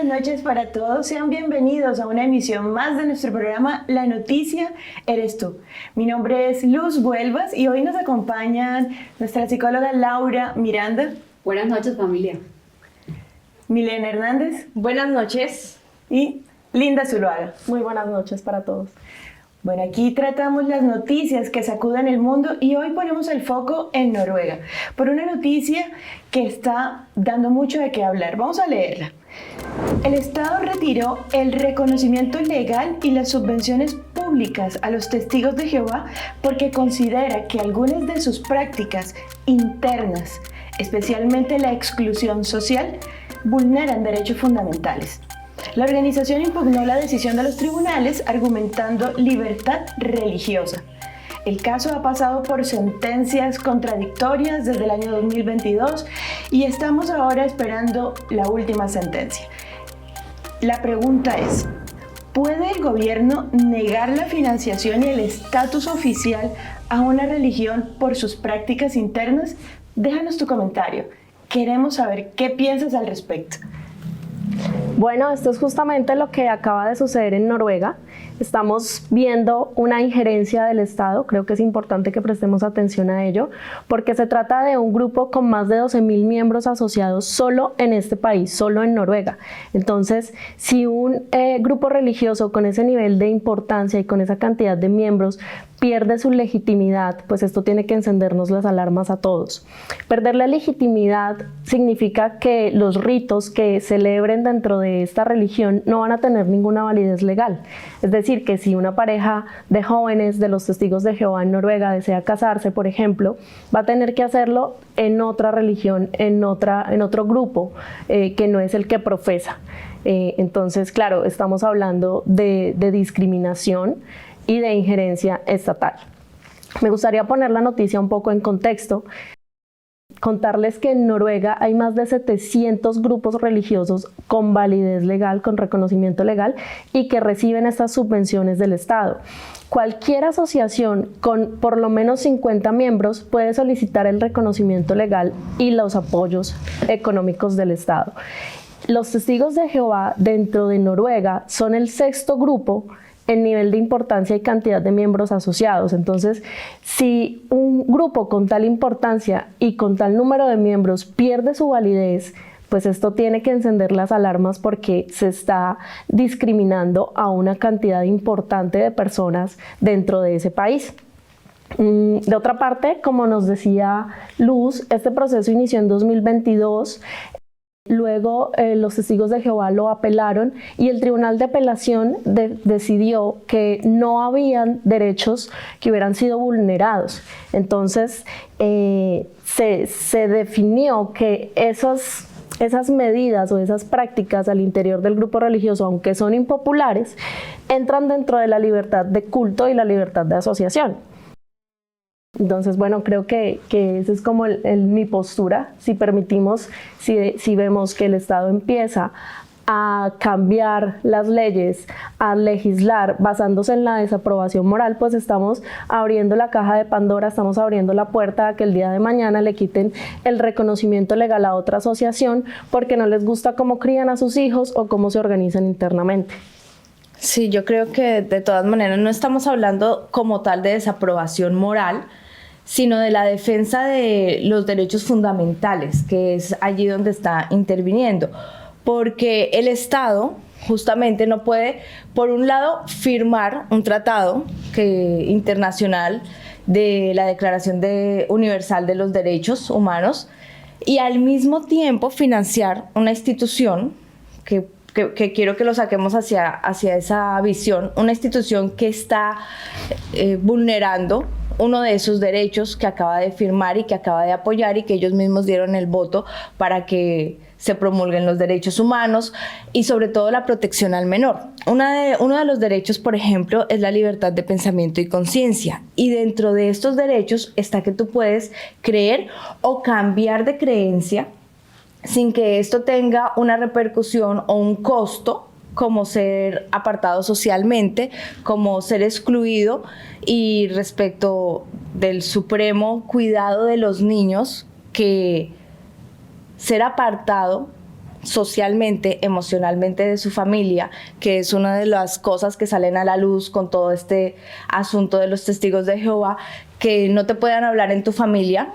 noches para todos. Sean bienvenidos a una emisión más de nuestro programa La Noticia Eres Tú. Mi nombre es Luz Huelvas y hoy nos acompañan nuestra psicóloga Laura Miranda. Buenas noches, familia. Milena Hernández. Buenas noches. Y Linda Zuluaga. Muy buenas noches para todos. Bueno, aquí tratamos las noticias que sacuden el mundo y hoy ponemos el foco en Noruega por una noticia que está dando mucho de qué hablar. Vamos a leerla. El Estado retiró el reconocimiento legal y las subvenciones públicas a los testigos de Jehová porque considera que algunas de sus prácticas internas, especialmente la exclusión social, vulneran derechos fundamentales. La organización impugnó la decisión de los tribunales argumentando libertad religiosa. El caso ha pasado por sentencias contradictorias desde el año 2022 y estamos ahora esperando la última sentencia. La pregunta es, ¿puede el gobierno negar la financiación y el estatus oficial a una religión por sus prácticas internas? Déjanos tu comentario. Queremos saber qué piensas al respecto. Bueno, esto es justamente lo que acaba de suceder en Noruega. Estamos viendo una injerencia del Estado, creo que es importante que prestemos atención a ello, porque se trata de un grupo con más de 12.000 miembros asociados solo en este país, solo en Noruega. Entonces, si un grupo religioso con ese nivel de importancia y con esa cantidad de miembros pierde su legitimidad, pues esto tiene que encendernos las alarmas a todos. Perder la legitimidad significa que los ritos que celebren dentro de esta religión no van a tener ninguna validez legal. Es decir, que si una pareja de jóvenes de los testigos de Jehová en Noruega desea casarse, por ejemplo, va a tener que hacerlo en otra religión, en otro grupo que no es el que profesa. Entonces, claro, estamos hablando de discriminación y de injerencia estatal. Me gustaría poner la noticia un poco en contexto, contarles que en Noruega hay más de 700 grupos religiosos con validez legal, con reconocimiento legal y que reciben estas subvenciones del Estado. Cualquier asociación con por lo menos 50 miembros puede solicitar el reconocimiento legal y los apoyos económicos del Estado. Los testigos de Jehová dentro de Noruega son el 6º grupo en nivel de importancia y cantidad de miembros asociados. Entonces, si un grupo con tal importancia y con tal número de miembros pierde su validez, pues esto tiene que encender las alarmas porque se está discriminando a una cantidad importante de personas dentro de ese país. De otra parte, como nos decía Luz, este proceso inició en 2022. Luego los testigos de Jehová lo apelaron y el Tribunal de Apelación decidió que no habían derechos que hubieran sido vulnerados. Entonces se definió que esas medidas o esas prácticas al interior del grupo religioso, aunque son impopulares, entran dentro de la libertad de culto y la libertad de asociación. Entonces, bueno, creo que esa es como mi postura. Si permitimos, si vemos que el Estado empieza a cambiar las leyes, a legislar basándose en la desaprobación moral, pues estamos abriendo la caja de Pandora, estamos abriendo la puerta a que el día de mañana le quiten el reconocimiento legal a otra asociación porque no les gusta cómo crían a sus hijos o cómo se organizan internamente. Sí, yo creo que de todas maneras no estamos hablando como tal de desaprobación moral, sino de la defensa de los derechos fundamentales, que es allí donde está interviniendo. Porque el Estado justamente no puede, por un lado, firmar un tratado internacional de la Declaración Universal de los Derechos Humanos y al mismo tiempo financiar una institución que quiero que lo saquemos hacia esa visión, una institución que está vulnerando uno de esos derechos que acaba de firmar y que acaba de apoyar y que ellos mismos dieron el voto para que se promulguen los derechos humanos y sobre todo la protección al menor. Uno de los derechos, por ejemplo, es la libertad de pensamiento y conciencia. Y dentro de estos derechos está que tú puedes creer o cambiar de creencia sin que esto tenga una repercusión o un costo, como ser apartado socialmente, como ser excluido, y respecto del supremo cuidado de los niños, que ser apartado socialmente, emocionalmente de su familia, que es una de las cosas que salen a la luz con todo este asunto de los testigos de Jehová, que no te puedan hablar en tu familia.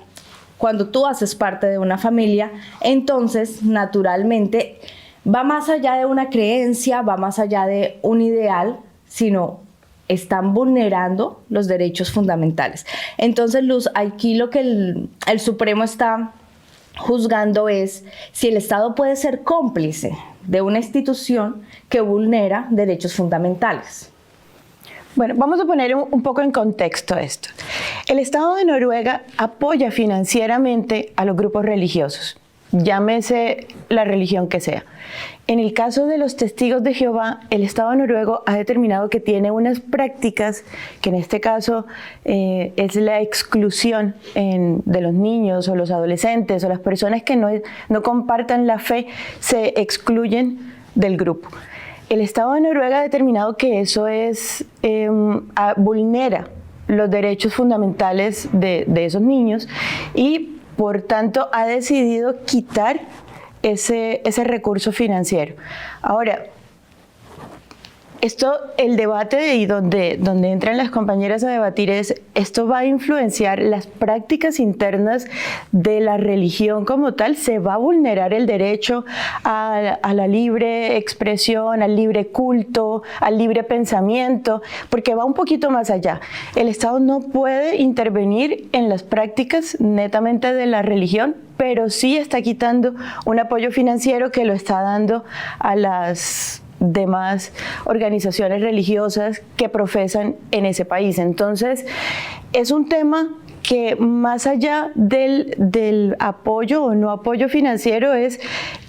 Cuando tú haces parte de una familia, entonces naturalmente va más allá de una creencia, va más allá de un ideal, sino están vulnerando los derechos fundamentales. Entonces, Luz, aquí lo que el Supremo está juzgando es si el Estado puede ser cómplice de una institución que vulnera derechos fundamentales. Bueno, vamos a poner un poco en contexto esto. El Estado de Noruega apoya financieramente a los grupos religiosos, llámese la religión que sea. En el caso de los testigos de Jehová, el Estado noruego ha determinado que tiene unas prácticas, que en este caso es la exclusión de los niños o los adolescentes o las personas que no compartan la fe, se excluyen del grupo. El Estado de Noruega ha determinado que eso vulnera los derechos fundamentales de esos niños y por tanto ha decidido quitar ese recurso financiero. Ahora, el debate y donde entran las compañeras a debatir es, ¿esto va a influenciar las prácticas internas de la religión como tal? ¿Se va a vulnerar el derecho a la libre expresión, al libre culto, al libre pensamiento? Porque va un poquito más allá. El Estado no puede intervenir en las prácticas netamente de la religión, pero sí está quitando un apoyo financiero que lo está dando a las demás organizaciones religiosas que profesan en ese país. Entonces, es un tema que más allá del apoyo o no apoyo financiero es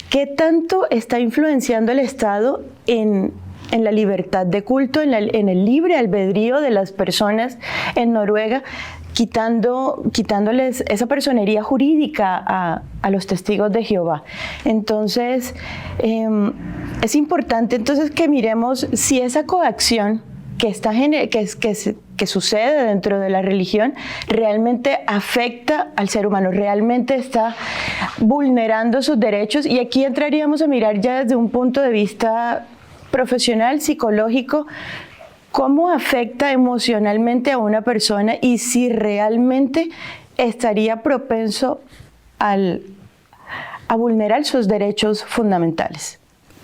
qué tanto está influenciando el Estado en la libertad de culto, en el libre albedrío de las personas en Noruega, quitándoles esa personería jurídica a los testigos de Jehová. Entonces, es importante entonces que miremos si esa coacción que sucede dentro de la religión realmente afecta al ser humano, realmente está vulnerando sus derechos, y aquí entraríamos a mirar ya desde un punto de vista profesional, psicológico, cómo afecta emocionalmente a una persona y si realmente estaría propenso a vulnerar sus derechos fundamentales.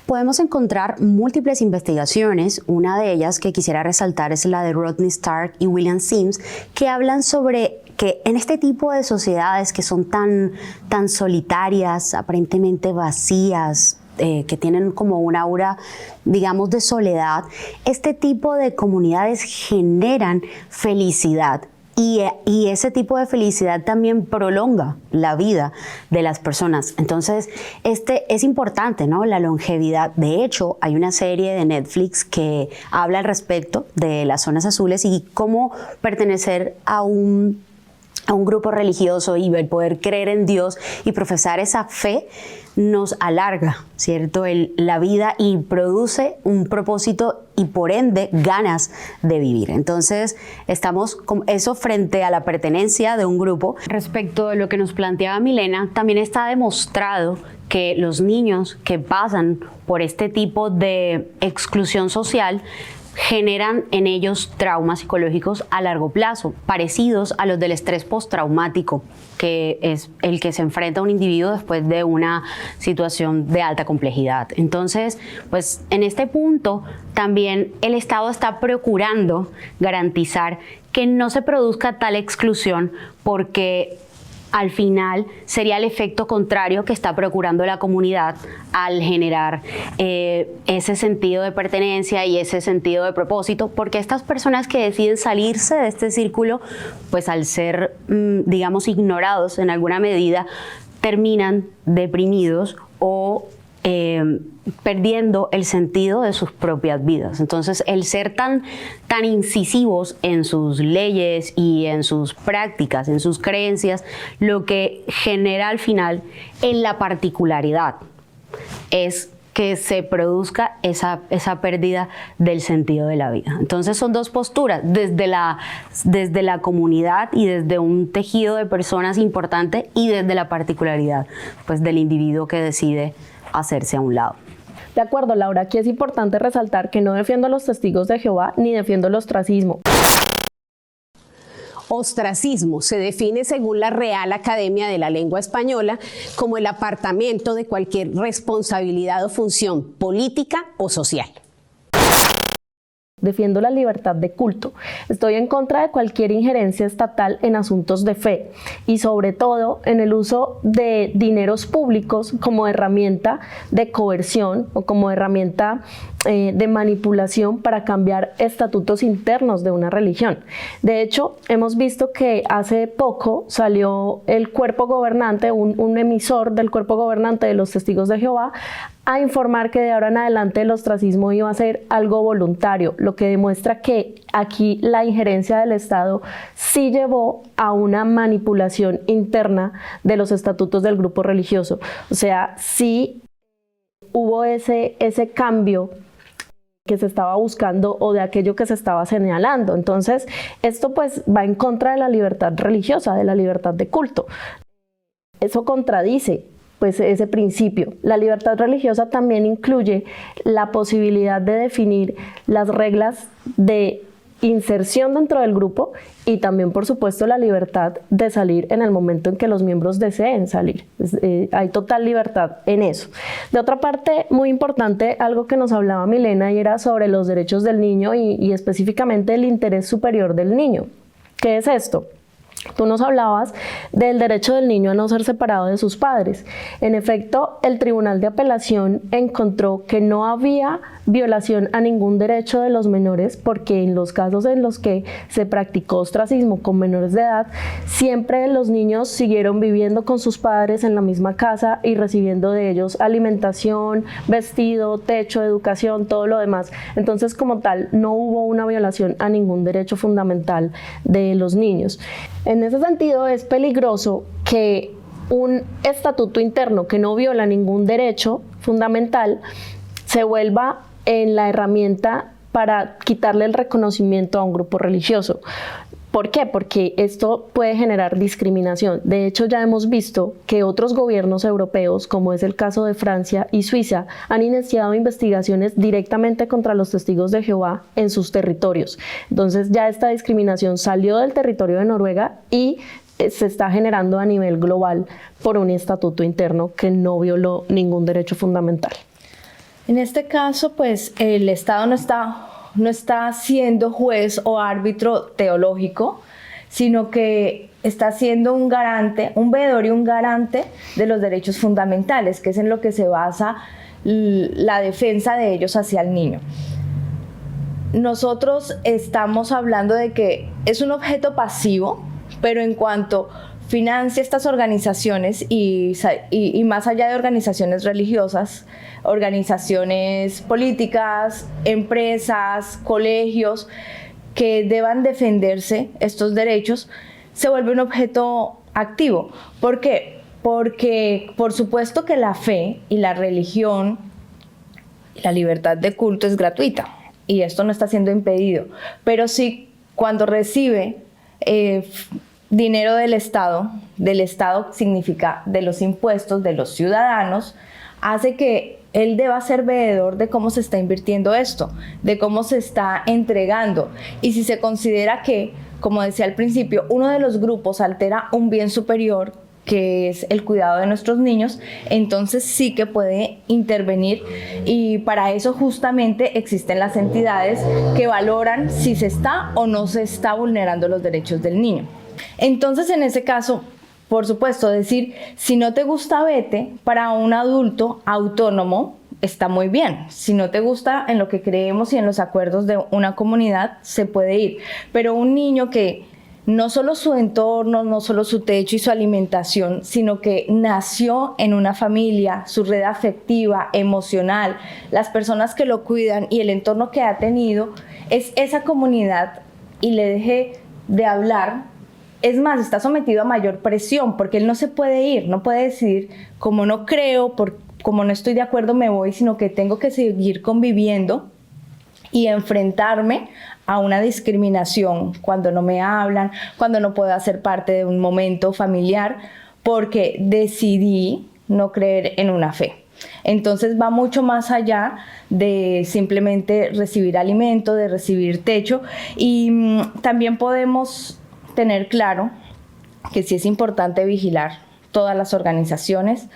Podemos encontrar múltiples investigaciones, una de ellas que quisiera resaltar es la de Rodney Stark y William Sims, que hablan sobre que en este tipo de sociedades que son tan solitarias, aparentemente vacías, que tienen como un aura, digamos, de soledad, este tipo de comunidades generan felicidad. Y ese tipo de felicidad también prolonga la vida de las personas. Entonces, es importante, ¿no? La longevidad. De hecho, hay una serie de Netflix que habla al respecto de las zonas azules y cómo pertenecer a un grupo religioso y el poder creer en Dios y profesar esa fe nos alarga, ¿cierto? La vida y produce un propósito y por ende ganas de vivir. Entonces estamos con eso frente a la pertenencia de un grupo. Respecto de lo que nos planteaba Milena, también está demostrado que los niños que pasan por este tipo de exclusión social generan en ellos traumas psicológicos a largo plazo, parecidos a los del estrés postraumático, que es el que se enfrenta un individuo después de una situación de alta complejidad. Entonces, pues en este punto también el Estado está procurando garantizar que no se produzca tal exclusión, porque al final sería el efecto contrario que está procurando la comunidad al generar ese sentido de pertenencia y ese sentido de propósito, porque estas personas que deciden salirse de este círculo, pues al ser, digamos, ignorados en alguna medida, terminan deprimidos o perdiendo el sentido de sus propias vidas. Entonces, el ser tan incisivos en sus leyes y en sus prácticas, en sus creencias, lo que genera al final en la particularidad es que se produzca esa pérdida del sentido de la vida. Entonces son dos posturas, desde la comunidad y desde un tejido de personas importante y desde la particularidad, pues, del individuo que decide hacerse a un lado. De acuerdo, Laura, aquí es importante resaltar que no defiendo a los testigos de Jehová ni defiendo el ostracismo. Ostracismo se define según la Real Academia de la Lengua Española como el apartamiento de cualquier responsabilidad o función política o social. Defiendo la libertad de culto. Estoy en contra de cualquier injerencia estatal en asuntos de fe y sobre todo en el uso de dineros públicos como herramienta de coerción o como herramienta de manipulación para cambiar estatutos internos de una religión. De hecho, hemos visto que hace poco salió el cuerpo gobernante, un emisor del cuerpo gobernante de los Testigos de Jehová, a informar que de ahora en adelante el ostracismo iba a ser algo voluntario, lo que demuestra que aquí la injerencia del Estado sí llevó a una manipulación interna de los estatutos del grupo religioso. O sea, sí hubo ese cambio que se estaba buscando o de aquello que se estaba señalando. Entonces, esto pues va en contra de la libertad religiosa, de la libertad de culto. Eso contradice pues ese principio. La libertad religiosa también incluye la posibilidad de definir las reglas de inserción dentro del grupo y también, por supuesto, la libertad de salir en el momento en que los miembros deseen salir. Hay total libertad en eso. De otra parte, muy importante, algo que nos hablaba Milena y era sobre los derechos del niño y específicamente el interés superior del niño. ¿Qué es esto? Tú nos hablabas del derecho del niño a no ser separado de sus padres. En efecto, el Tribunal de Apelación encontró que no había violación a ningún derecho de los menores porque en los casos en los que se practicó ostracismo con menores de edad, siempre los niños siguieron viviendo con sus padres en la misma casa y recibiendo de ellos alimentación, vestido, techo, educación, todo lo demás. Entonces, como tal, no hubo una violación a ningún derecho fundamental de los niños. En ese sentido, es peligroso que un estatuto interno que no viola ningún derecho fundamental se vuelva en la herramienta para quitarle el reconocimiento a un grupo religioso. ¿Por qué? Porque esto puede generar discriminación. De hecho, ya hemos visto que otros gobiernos europeos, como es el caso de Francia y Suiza, han iniciado investigaciones directamente contra los Testigos de Jehová en sus territorios. Entonces, ya esta discriminación salió del territorio de Noruega y se está generando a nivel global por un estatuto interno que no violó ningún derecho fundamental. En este caso, pues, el Estado no está siendo juez o árbitro teológico, sino que está siendo un garante, un veedor y un garante de los derechos fundamentales, que es en lo que se basa la defensa de ellos hacia el niño. Nosotros estamos hablando de que es un objeto pasivo, pero en cuanto financia estas organizaciones y más allá de organizaciones religiosas, organizaciones políticas, empresas, colegios que deban defenderse estos derechos, se vuelve un objeto activo. ¿Por qué? Porque por supuesto que la fe y la religión, la libertad de culto es gratuita y esto no está siendo impedido, pero sí cuando recibe dinero del Estado significa de los impuestos de los ciudadanos, hace que él deba ser veedor de cómo se está invirtiendo esto, de cómo se está entregando. Y si se considera que, como decía al principio, uno de los grupos altera un bien superior, que es el cuidado de nuestros niños, entonces sí que puede intervenir y para eso justamente existen las entidades que valoran si se está o no se está vulnerando los derechos del niño. Entonces, en ese caso, por supuesto, decir, si no te gusta, vete, para un adulto autónomo está muy bien. Si no te gusta en lo que creemos y en los acuerdos de una comunidad, se puede ir. Pero un niño que no solo su entorno, no solo su techo y su alimentación, sino que nació en una familia, su red afectiva, emocional, las personas que lo cuidan y el entorno que ha tenido, es esa comunidad y le deje de hablar. Es más, está sometido a mayor presión porque él no se puede ir, no puede decidir, como no creo, como no estoy de acuerdo me voy, sino que tengo que seguir conviviendo y enfrentarme a una discriminación cuando no me hablan, cuando no puedo hacer parte de un momento familiar, porque decidí no creer en una fe. Entonces va mucho más allá de simplemente recibir alimento, de recibir techo, y también podemos tener claro que sí es importante vigilar todas las organizaciones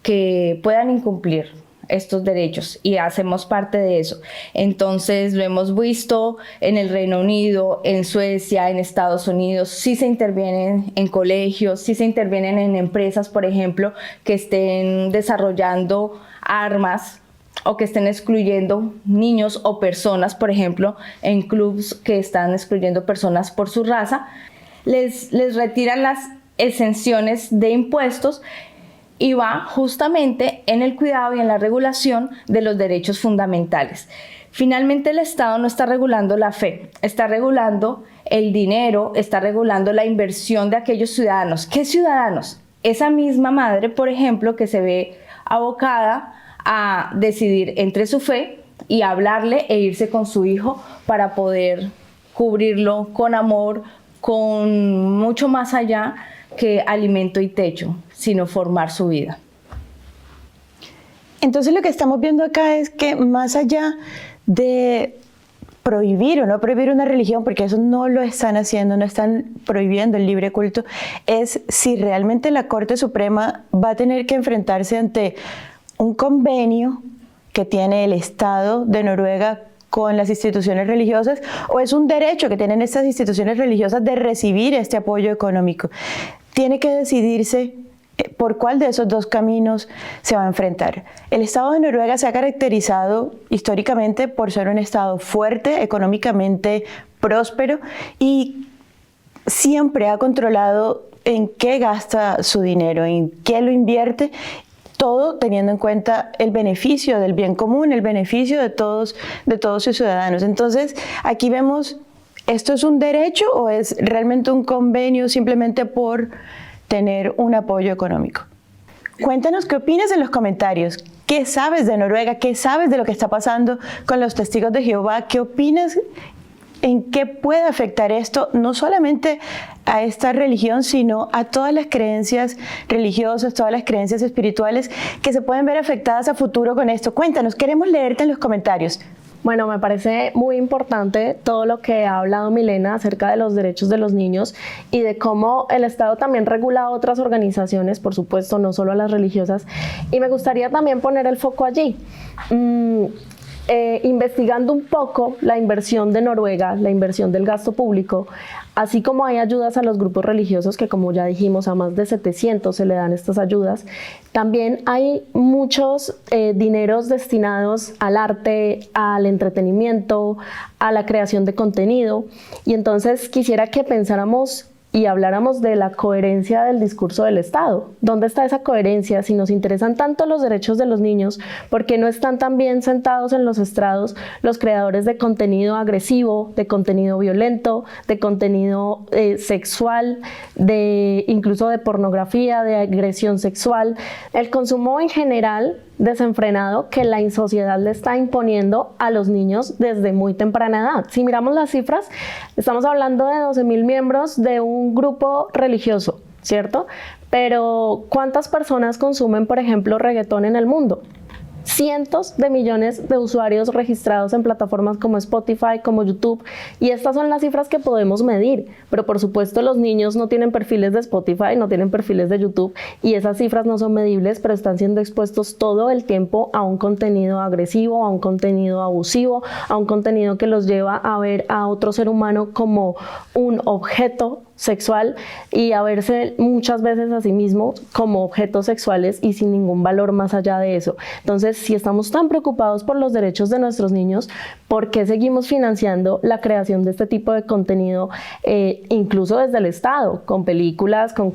que puedan incumplir estos derechos, y hacemos parte de eso. Entonces lo hemos visto en el Reino Unido, en Suecia, en Estados Unidos. Sí se intervienen en colegios, sí se intervienen en empresas, por ejemplo, que estén desarrollando armas o que estén excluyendo niños o personas, por ejemplo, en clubs que están excluyendo personas por su raza. Les retiran las exenciones de impuestos, y va justamente en el cuidado y en la regulación de los derechos fundamentales. Finalmente, el Estado no está regulando la fe, está regulando el dinero, está regulando la inversión de aquellos ciudadanos. ¿Qué ciudadanos? Esa misma madre, por ejemplo, que se ve abocada a decidir entre su fe y hablarle e irse con su hijo para poder cubrirlo con amor, con mucho más allá que alimento y techo, sino formar su vida. Entonces lo que estamos viendo acá es que más allá de prohibir o no prohibir una religión, porque eso no lo están haciendo, no están prohibiendo el libre culto, es si realmente la Corte Suprema va a tener que enfrentarse ante un convenio que tiene el Estado de Noruega con las instituciones religiosas, o es un derecho que tienen estas instituciones religiosas de recibir este apoyo económico. Tiene que decidirse por cuál de esos dos caminos se va a enfrentar. El Estado de Noruega se ha caracterizado históricamente por ser un Estado fuerte, económicamente próspero, y siempre ha controlado en qué gasta su dinero, en qué lo invierte, todo teniendo en cuenta el beneficio del bien común, el beneficio de todos sus ciudadanos. Entonces, aquí vemos, ¿esto es un derecho o es realmente un convenio simplemente por tener un apoyo económico? Cuéntanos qué opinas en los comentarios. ¿Qué sabes de Noruega? ¿Qué sabes de lo que está pasando con los testigos de Jehová? ¿Qué opinas en qué puede afectar esto no solamente a esta religión, sino a todas las creencias religiosas, todas las creencias espirituales que se pueden ver afectadas a futuro con esto? Cuéntanos, queremos leerte en los comentarios. Bueno, me parece muy importante todo lo que ha hablado Milena acerca de los derechos de los niños y de cómo el Estado también regula a otras organizaciones, por supuesto, no solo a las religiosas. Y me gustaría también poner el foco allí. Investigando un poco la inversión de Noruega, la inversión del gasto público, así como hay ayudas a los grupos religiosos, que como ya dijimos, a más de 700 se le dan estas ayudas, también hay muchos dineros destinados al arte, al entretenimiento, a la creación de contenido. Y entonces quisiera que pensáramos y habláramos de la coherencia del discurso del Estado. ¿Dónde está esa coherencia? Si nos interesan tanto los derechos de los niños, ¿por qué no están también sentados en los estrados los creadores de contenido agresivo, de contenido violento, de contenido sexual, incluso de pornografía, de agresión sexual? El consumo en general desenfrenado que la sociedad le está imponiendo a los niños desde muy temprana edad. Si miramos las cifras, estamos hablando de 12.000 miembros de un grupo religioso, ¿cierto? Pero ¿cuántas personas consumen, por ejemplo, reggaetón en el mundo? Cientos de millones de usuarios registrados en plataformas como Spotify, como YouTube, y estas son las cifras que podemos medir, pero por supuesto los niños no tienen perfiles de Spotify, no tienen perfiles de YouTube, y esas cifras no son medibles, pero están siendo expuestos todo el tiempo a un contenido agresivo, a un contenido abusivo, a un contenido que los lleva a ver a otro ser humano como un objeto sexual y a verse muchas veces a sí mismos como objetos sexuales y sin ningún valor más allá de eso. Entonces, si estamos tan preocupados por los derechos de nuestros niños, ¿por qué seguimos financiando la creación de este tipo de contenido, incluso desde el Estado, con películas, con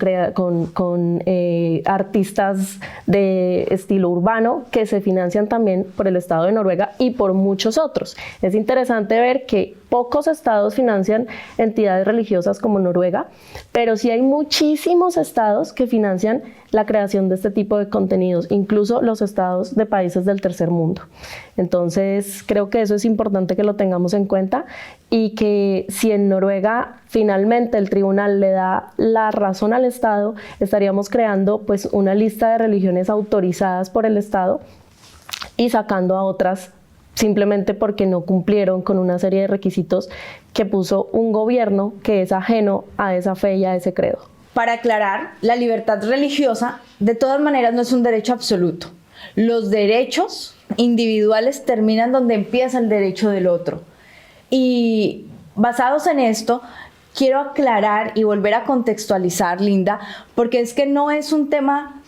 artistas de estilo urbano que se financian también por el Estado de Noruega y por muchos otros? Es interesante ver que pocos estados financian entidades religiosas como Noruega, Noruega, pero sí hay muchísimos estados que financian la creación de este tipo de contenidos, incluso los estados de países del tercer mundo. Entonces, creo que eso es importante que lo tengamos en cuenta y que si en Noruega finalmente el tribunal le da la razón al Estado, estaríamos creando pues una lista de religiones autorizadas por el Estado y sacando a otras simplemente porque no cumplieron con una serie de requisitos que puso un gobierno que es ajeno a esa fe y a ese credo. Para aclarar, la libertad religiosa de todas maneras no es un derecho absoluto. Los derechos individuales terminan donde empieza el derecho del otro. Y basados en esto, quiero aclarar y volver a contextualizar, Linda, porque es que no es un tema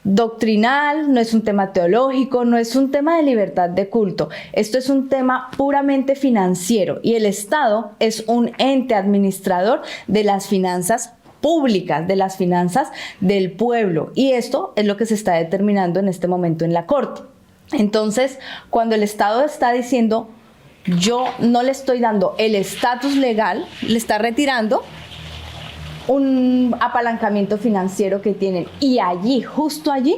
doctrinal, no es un tema teológico, no es un tema de libertad de culto. Esto es un tema puramente financiero y el Estado es un ente administrador de las finanzas públicas, de las finanzas del pueblo, y esto es lo que se está determinando en este momento en la Corte. Entonces, cuando el Estado está diciendo yo no le estoy dando el estatus legal, le está retirando un apalancamiento financiero que tienen, y allí, justo allí,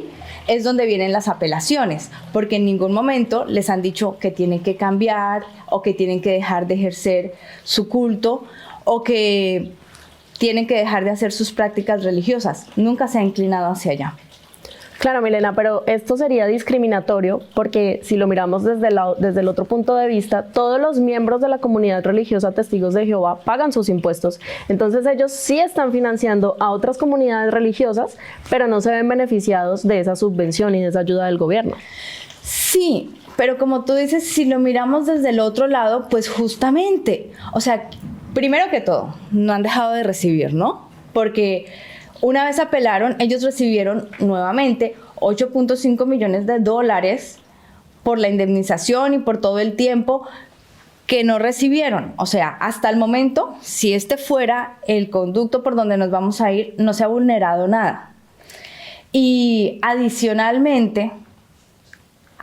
es donde vienen las apelaciones, porque en ningún momento les han dicho que tienen que cambiar o que tienen que dejar de ejercer su culto o que tienen que dejar de hacer sus prácticas religiosas. Nunca se ha inclinado hacia allá. Claro, Milena, pero esto sería discriminatorio porque si lo miramos desde el otro punto de vista, todos los miembros de la comunidad religiosa Testigos de Jehová pagan sus impuestos. Entonces ellos sí están financiando a otras comunidades religiosas, pero no se ven beneficiados de esa subvención y de esa ayuda del gobierno. Sí, pero como tú dices, si lo miramos desde el otro lado, pues justamente, o sea, primero que todo, no han dejado de recibir, ¿no? Porque una vez apelaron, ellos recibieron nuevamente 8.5 millones de dólares por la indemnización y por todo el tiempo que no recibieron. O sea, hasta el momento, si este fuera el conducto por donde nos vamos a ir, no se ha vulnerado nada. Y adicionalmente,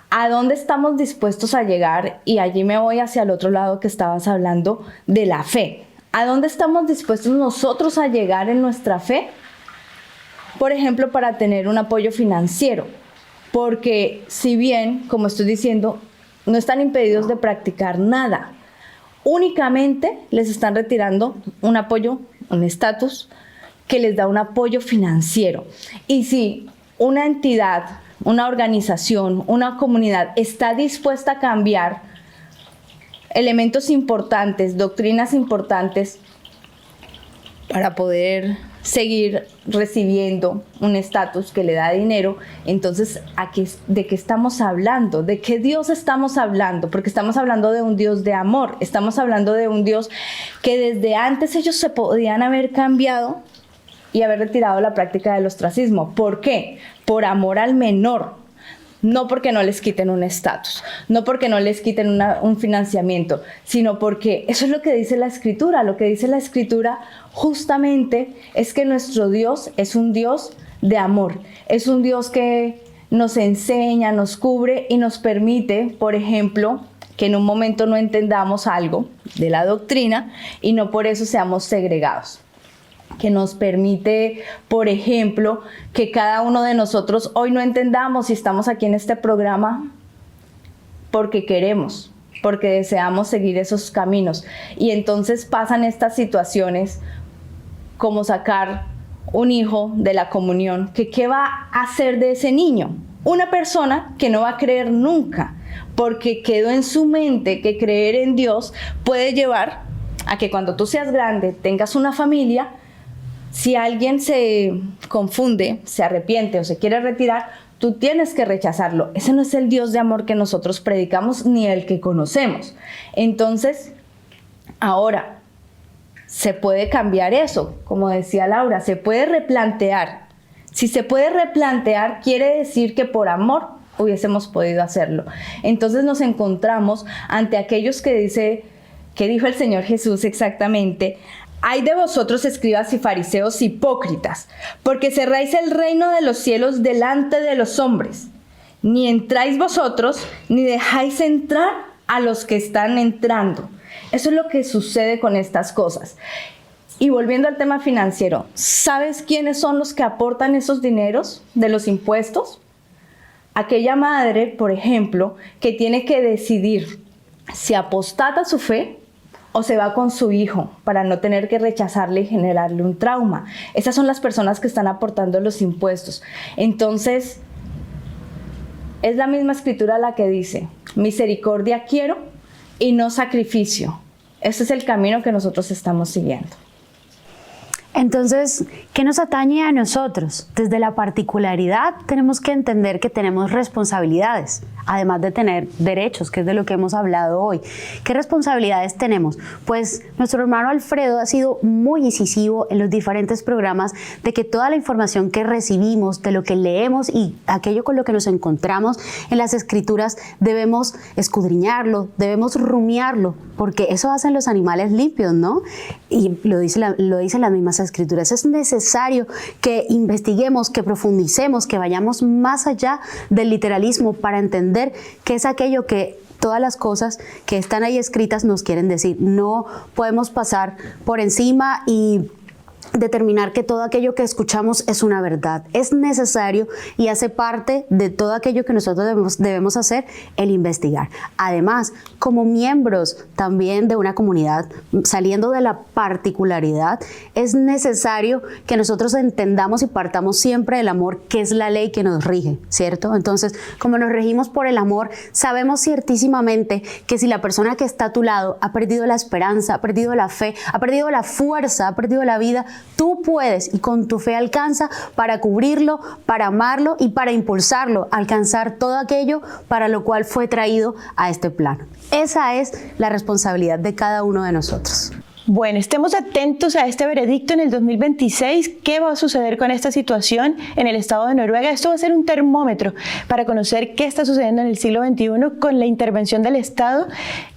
¿a dónde estamos dispuestos a llegar? Y allí me voy hacia el otro lado que estabas hablando de la fe. ¿A dónde estamos dispuestos nosotros a llegar en nuestra fe? Por ejemplo, para tener un apoyo financiero, porque si bien, como estoy diciendo, no están impedidos de practicar nada, únicamente les están retirando un apoyo, un estatus que les da un apoyo financiero. Y si una entidad, una organización, una comunidad está dispuesta a cambiar elementos importantes, doctrinas importantes, para poder seguir recibiendo un estatus que le da dinero, entonces ¿de qué estamos hablando? ¿De qué Dios estamos hablando? Porque estamos hablando de un Dios de amor, estamos hablando de un Dios que desde antes ellos se podían haber cambiado y haber retirado la práctica del ostracismo. ¿Por qué? Por amor al menor. No porque no les quiten un estatus, no porque no les quiten un financiamiento, sino porque eso es lo que dice la Escritura. Lo que dice la Escritura justamente es que nuestro Dios es un Dios de amor, es un Dios que nos enseña, nos cubre y nos permite, por ejemplo, que en un momento no entendamos algo de la doctrina y no por eso seamos segregados. Que nos permite, por ejemplo, que cada uno de nosotros hoy no entendamos si estamos aquí en este programa porque queremos, porque deseamos seguir esos caminos. Y entonces pasan estas situaciones como sacar un hijo de la comunión, que ¿qué va a hacer de ese niño? Una persona que no va a creer nunca, porque quedó en su mente que creer en Dios puede llevar a que cuando tú seas grande, tengas una familia. Si alguien se confunde, se arrepiente o se quiere retirar, tú tienes que rechazarlo. Ese no es el Dios de amor que nosotros predicamos ni el que conocemos. Entonces, ahora, se puede cambiar eso, como decía Laura, se puede replantear. Si se puede replantear, quiere decir que por amor hubiésemos podido hacerlo. Entonces nos encontramos ante aquellos que dijo el Señor Jesús exactamente: «Ay de vosotros, escribas y fariseos hipócritas, porque cerráis el reino de los cielos delante de los hombres. Ni entráis vosotros, ni dejáis entrar a los que están entrando». Eso es lo que sucede con estas cosas. Y volviendo al tema financiero, ¿sabes quiénes son los que aportan esos dineros de los impuestos? Aquella madre, por ejemplo, que tiene que decidir si apostata su fe o se va con su hijo para no tener que rechazarle y generarle un trauma. Esas son las personas que están aportando los impuestos. Entonces, es la misma escritura la que dice, misericordia quiero y no sacrificio. Ese es el camino que nosotros estamos siguiendo. Entonces, ¿qué nos atañe a nosotros? Desde la particularidad tenemos que entender que tenemos responsabilidades, además de tener derechos, que es de lo que hemos hablado hoy. ¿Qué responsabilidades tenemos? Pues nuestro hermano Alfredo ha sido muy incisivo en los diferentes programas de que toda la información que recibimos, de lo que leemos y aquello con lo que nos encontramos en las escrituras, debemos escudriñarlo, debemos rumiarlo, porque eso hacen los animales limpios, ¿no? Y lo dicen las mismas escrituras. Es necesario que investiguemos, que profundicemos, que vayamos más allá del literalismo para entender qué es aquello que todas las cosas que están ahí escritas nos quieren decir. No podemos pasar por encima y determinar que todo aquello que escuchamos es una verdad. Es necesario y hace parte de todo aquello que nosotros debemos hacer, el investigar. Además, como miembros también de una comunidad, saliendo de la particularidad, es necesario que nosotros entendamos y partamos siempre del amor, que es la ley que nos rige, ¿cierto? Entonces, como nos regimos por el amor, sabemos ciertísimamente que si la persona que está a tu lado ha perdido la esperanza, ha perdido la fe, ha perdido la fuerza, ha perdido la vida, tú puedes y con tu fe alcanza para cubrirlo, para amarlo y para impulsarlo, alcanzar todo aquello para lo cual fue traído a este plano. Esa es la responsabilidad de cada uno de nosotros. Bueno, estemos atentos a este veredicto en el 2026. ¿Qué va a suceder con esta situación en el estado de Noruega? Esto va a ser un termómetro para conocer qué está sucediendo en el siglo XXI con la intervención del Estado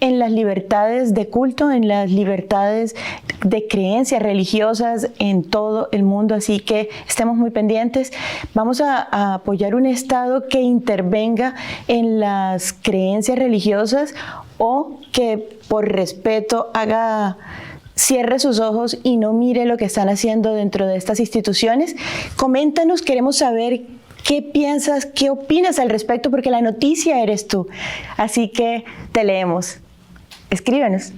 en las libertades de culto, en las libertades de creencias religiosas en todo el mundo. Así que estemos muy pendientes. Vamos a apoyar un Estado que intervenga en las creencias religiosas o que por respeto cierre sus ojos y no mire lo que están haciendo dentro de estas instituciones. Coméntanos, queremos saber qué piensas, qué opinas al respecto, porque la noticia eres tú. Así que te leemos. Escríbenos.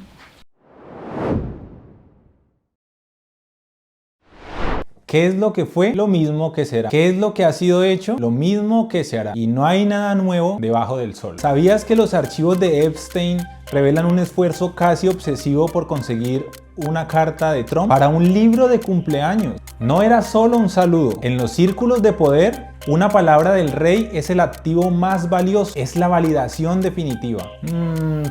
¿Qué es lo que fue? Lo mismo que será. ¿Qué es lo que ha sido hecho? Lo mismo que se hará. Y no hay nada nuevo debajo del sol. ¿Sabías que los archivos de Epstein revelan un esfuerzo casi obsesivo por conseguir una carta de Trump para un libro de cumpleaños? No era solo un saludo. En los círculos de poder, una palabra del rey es el activo más valioso, es la validación definitiva.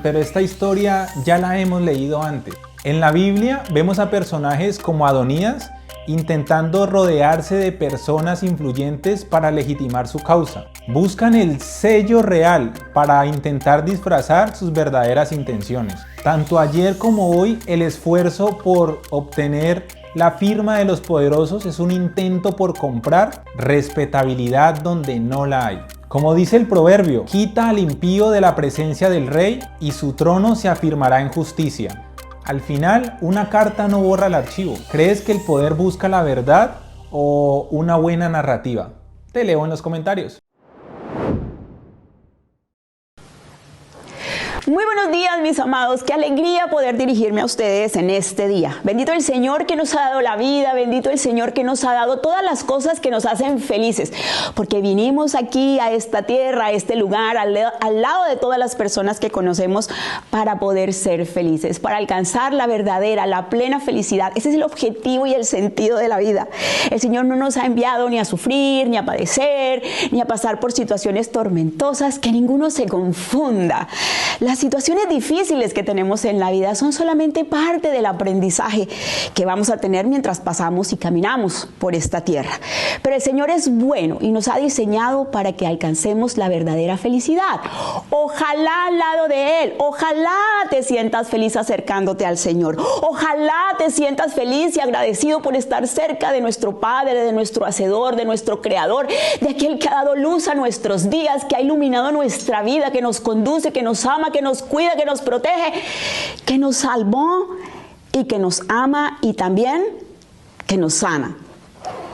Pero esta historia ya la hemos leído antes. En la Biblia vemos a personajes como Adonías intentando rodearse de personas influyentes para legitimar su causa. Buscan el sello real para intentar disfrazar sus verdaderas intenciones. Tanto ayer como hoy, el esfuerzo por obtener la firma de los poderosos es un intento por comprar respetabilidad donde no la hay. Como dice el proverbio, quita al impío de la presencia del rey y su trono se afirmará en justicia. Al final, una carta no borra el archivo. ¿Crees que el poder busca la verdad o una buena narrativa? Te leo en los comentarios. Muy buenos días, mis amados. Qué alegría poder dirigirme a ustedes en este día. Bendito el Señor que nos ha dado la vida, bendito el Señor que nos ha dado todas las cosas que nos hacen felices, porque vinimos aquí a esta tierra, a este lugar, al lado de todas las personas que conocemos para poder ser felices, para alcanzar la verdadera, la plena felicidad. Ese es el objetivo y el sentido de la vida. El Señor no nos ha enviado ni a sufrir, ni a padecer, ni a pasar por situaciones tormentosas, que ninguno se confunda. Las situaciones difíciles que tenemos en la vida son solamente parte del aprendizaje que vamos a tener mientras pasamos y caminamos por esta tierra. Pero el Señor es bueno y nos ha diseñado para que alcancemos la verdadera felicidad. Ojalá al lado de Él, ojalá te sientas feliz acercándote al Señor. Ojalá te sientas feliz y agradecido por estar cerca de nuestro Padre, de nuestro Hacedor, de nuestro Creador, de aquel que ha dado luz a nuestros días, que ha iluminado nuestra vida, que nos conduce, que nos ama, que nos cuida, que nos protege, que nos salvó y que nos ama y también que nos sana.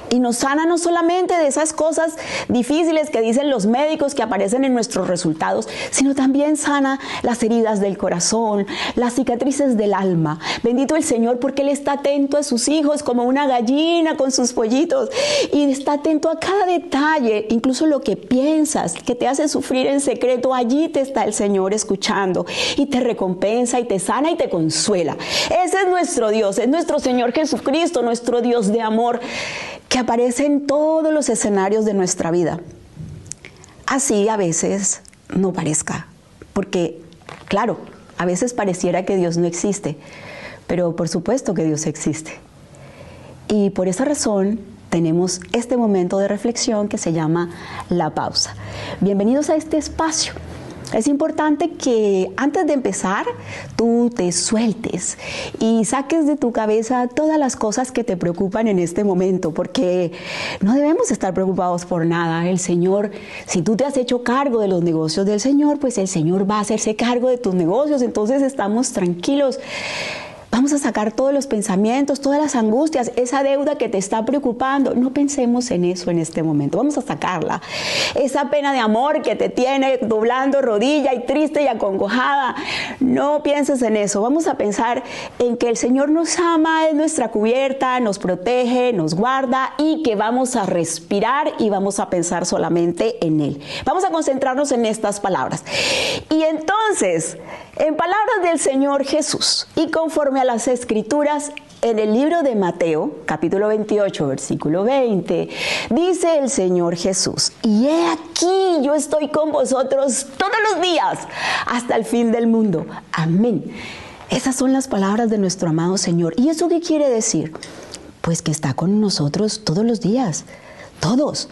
Y nos sana no solamente de esas cosas difíciles que dicen los médicos que aparecen en nuestros resultados, sino también sana las heridas del corazón, las cicatrices del alma. Bendito el Señor, porque Él está atento a sus hijos como una gallina con sus pollitos, y está atento a cada detalle, incluso lo que piensas, que te hace sufrir en secreto. Allí te está el Señor escuchando y te recompensa y te sana y te consuela. Ese es nuestro Dios, es nuestro Señor Jesucristo, nuestro Dios de amor, que aparece en todos los escenarios de nuestra vida. Así a veces no parezca, porque claro, a veces pareciera que Dios no existe, pero por supuesto que Dios existe. Y por esa razón tenemos este momento de reflexión que se llama la pausa. Bienvenidos a este espacio. Es importante que antes de empezar tú te sueltes y saques de tu cabeza todas las cosas que te preocupan en este momento, porque no debemos estar preocupados por nada. El Señor, si tú te has hecho cargo de los negocios del Señor, pues el Señor va a hacerse cargo de tus negocios, entonces estamos tranquilos. Vamos a sacar todos los pensamientos, todas las angustias, esa deuda que te está preocupando. No pensemos en eso en este momento. Vamos a sacarla. Esa pena de amor que te tiene doblando rodilla y triste y acongojada. No pienses en eso. Vamos a pensar en que el Señor nos ama, es nuestra cubierta, nos protege, nos guarda y que vamos a respirar y vamos a pensar solamente en Él. Vamos a concentrarnos en estas palabras. Y entonces, en palabras del Señor Jesús y conforme a las Escrituras, en el libro de Mateo, capítulo 28, versículo 20, dice el Señor Jesús: y he aquí, yo estoy con vosotros todos los días hasta el fin del mundo. Amén. Esas son las palabras de nuestro amado Señor. ¿Y eso qué quiere decir? Pues que está con nosotros todos los días. Todos.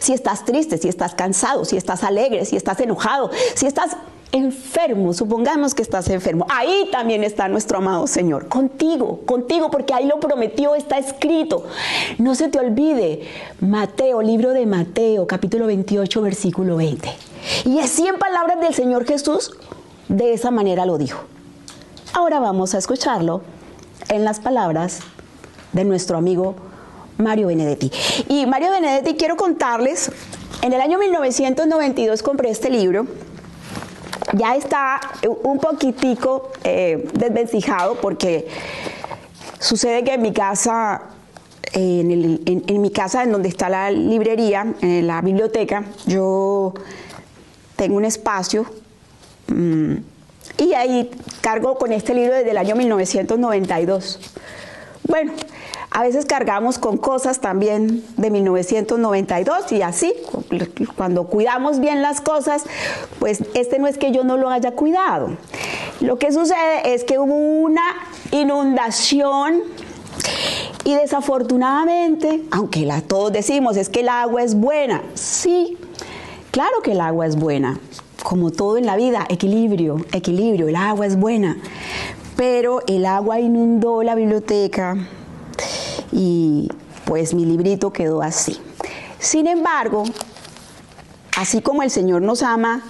Si estás triste, si estás cansado, si estás alegre, si estás enojado, si estás enfermo, supongamos que estás enfermo, ahí también está nuestro amado Señor, contigo, porque ahí lo prometió, está escrito. No se te olvide, Mateo, libro de Mateo, capítulo 28, versículo 20. Y así en palabras del Señor Jesús, de esa manera lo dijo. Ahora vamos a escucharlo en las palabras de nuestro amigo Mario Benedetti. Y Mario Benedetti, quiero contarles, en el año 1992 compré este libro. Ya está un poquitico desvencijado, porque sucede que en mi casa, en mi casa, en donde está la librería, en la biblioteca, yo tengo un espacio y ahí cargo con este libro desde el año 1992. Bueno, a veces cargamos con cosas también de 1992 y así, cuando cuidamos bien las cosas, pues no es que yo no lo haya cuidado. Lo que sucede es que hubo una inundación y desafortunadamente, aunque todos decimos es que el agua es buena, sí, claro que el agua es buena, como todo en la vida, equilibrio, el agua es buena, pero el agua inundó la biblioteca y pues mi librito quedó así. Sin embargo, así como el Señor nos ama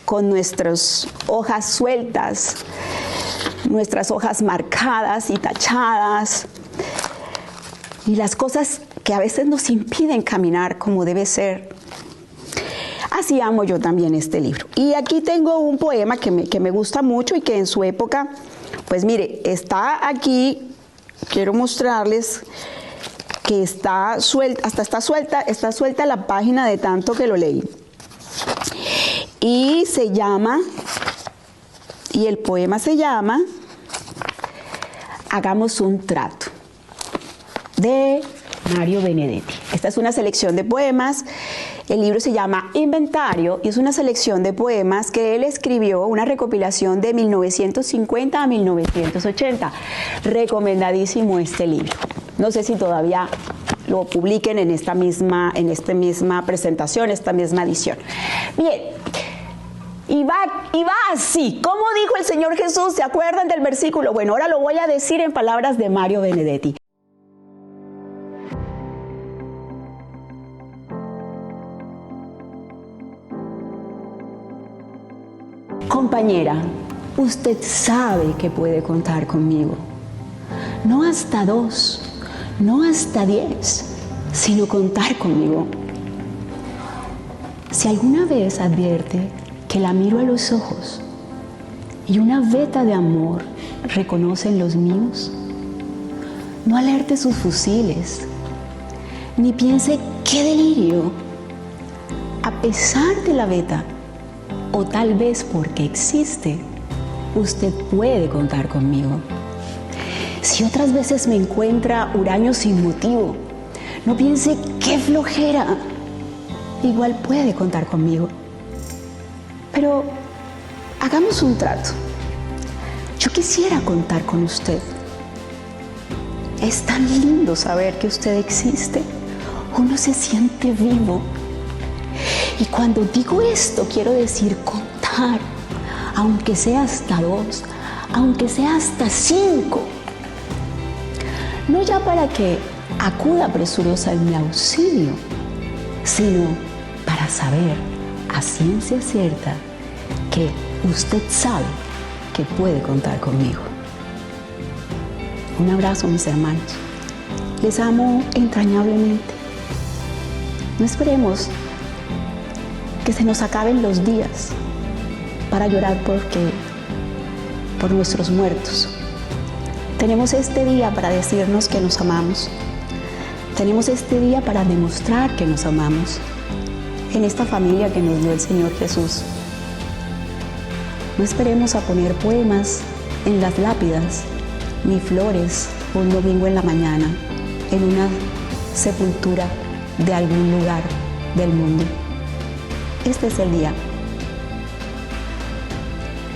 con nuestras hojas sueltas, nuestras hojas marcadas y tachadas, y las cosas que a veces nos impiden caminar como debe ser, así amo yo también este libro. Y aquí tengo un poema que me gusta mucho y que en su época, pues mire, está aquí. Quiero mostrarles que está suelta la página de tanto que lo leí. Y el poema se llama Hagamos un trato, de Mario Benedetti. Esta es una selección de poemas. El libro se llama Inventario y es una selección de poemas que él escribió, una recopilación de 1950 a 1980. Recomendadísimo este libro. No sé si todavía lo publiquen en esta misma presentación, esta misma edición. Bien, y va así. ¿Cómo dijo el Señor Jesús? ¿Se acuerdan del versículo? Bueno, ahora lo voy a decir en palabras de Mario Benedetti. Compañera, usted sabe que puede contar conmigo. No hasta 2, no hasta 10, sino contar conmigo. Si alguna vez advierte que la miro a los ojos y una veta de amor reconoce en los míos, no alerte sus fusiles, ni piense qué delirio. A pesar de la veta, o tal vez porque existe, usted puede contar conmigo. Si otras veces me encuentra huraño sin motivo, no piense qué flojera. Igual puede contar conmigo. Pero hagamos un trato. Yo quisiera contar con usted. Es tan lindo saber que usted existe. Uno se siente vivo. Y cuando digo esto, quiero decir contar, aunque sea hasta 2, aunque sea hasta 5. No ya para que acuda presurosa en mi auxilio, sino para saber a ciencia cierta que usted sabe que puede contar conmigo. Un abrazo, mis hermanos. Les amo entrañablemente. No esperemos que se nos acaben los días para llorar por nuestros muertos. Tenemos este día para decirnos que nos amamos. Tenemos este día para demostrar que nos amamos en esta familia que nos dio el Señor Jesús. No esperemos a poner poemas en las lápidas, ni flores un domingo en la mañana en una sepultura de algún lugar del mundo. Este es el día.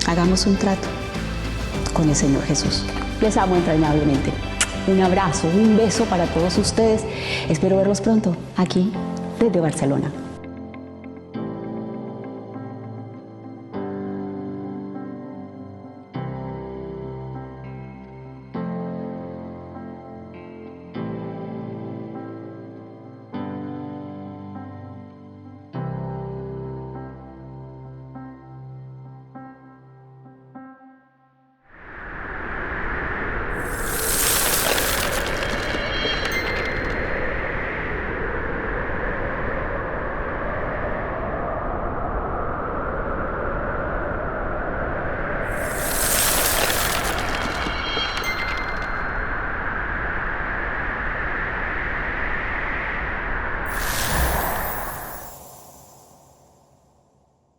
Hagamos un trato con el Señor Jesús. Les amo entrañablemente. Un abrazo, un beso para todos ustedes. Espero verlos pronto aquí desde Barcelona.